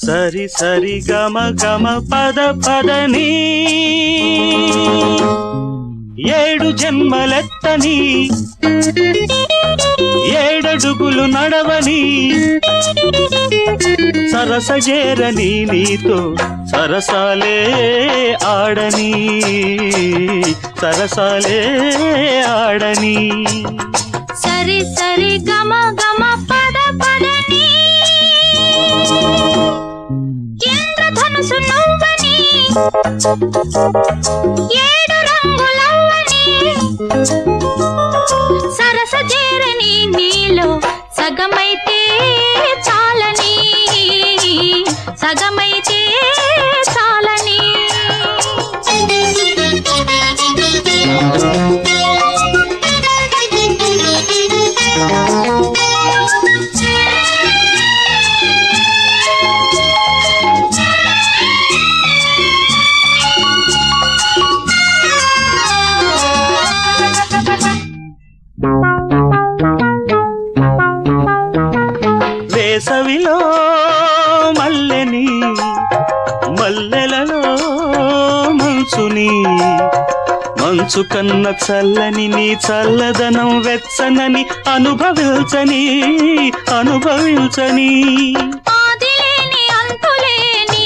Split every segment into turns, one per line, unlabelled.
సరి సరి గమ గమ పద పదని ఏడు జన్మలెత్తని ఏడడుగులు నడవని సరసజేరని నీతో సరసాలే ఆడని సరసాలే ఆడని
సరి సరి గమ గమ పద పదని ఇంద్రధనుసు నువ్వని ఏడు రంగులవ్వని సరసజేరని నీలో సగమైతే చాలని సగమైతే చాలని
వేసవిలో మల్లెని మల్లెలలో మంచుని మంచు కన్న చల్లని నీ చల్లదనం వెచ్చనని అనుభవించని అనుభవించని
ఆదిలేని అంతులేని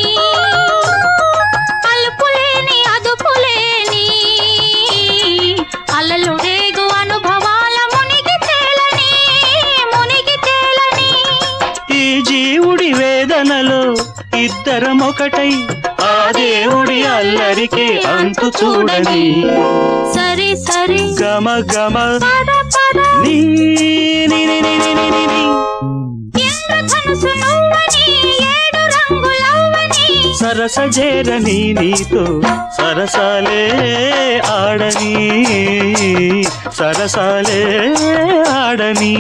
అలుపులేని అదుపులేని అలలు రేగు అనుభవాల మునిగి తేలని
ఈ జీవుడి వేదనలో ఇద్దరం ఒకటై ఆ దేవుడి అల్లరికి అంతు చూడని
సరి సరి
గమ గమ
పద పద
నీ నీ నీ నీ నీ నీ నీ
ఇంద్రధనుసు నువ్వని ఏడు రంగులవ్వని
సరసజేరని నీతో సరసాలే ఆడని సరసాలే ఆడని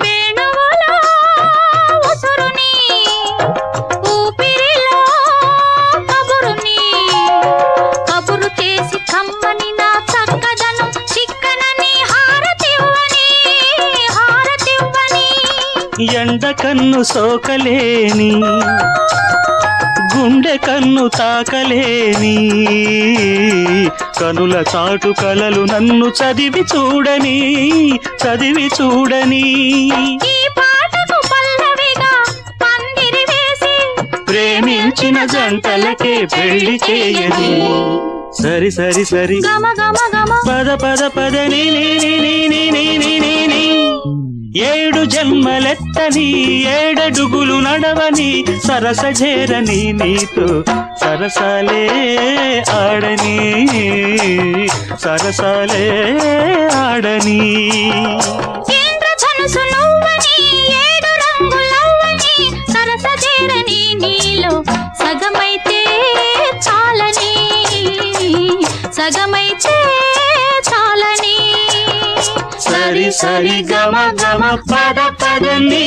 వేణువులో ఉసురుని ఊపిరిలో కబురుని కబురు చేసి కమ్మని నా చక్కదనం చిక్కనని హారతివ్వని
ఎండ కన్ను సోకలేని గుండె కన్ను తాకలేని కనుల చాటు కలలు నన్ను చదివి చూడని
ఈ పాటకు పల్లవిగా పందిరి వేసి
ప్రేమించిన జంటలకే పెళ్లి చేయని సరి సరి సరి
గమ గమ గమ
పద పద పద నీ నీ నీ నీ నీ నీ నీ నీ ఏడు జన్మలెత్తని ఏడడుగులు నడవని సరసజేరని నీతో సరసాలే ఆడని సరసాలే ఆడని
ఇంద్రధనుసు నువ్వని ఏడు రంగులవ్వని సరసజేరని నీలో సగమైతే చాలని సగమైతే చాలని
సరి సరి గమ గమ పద పద నీ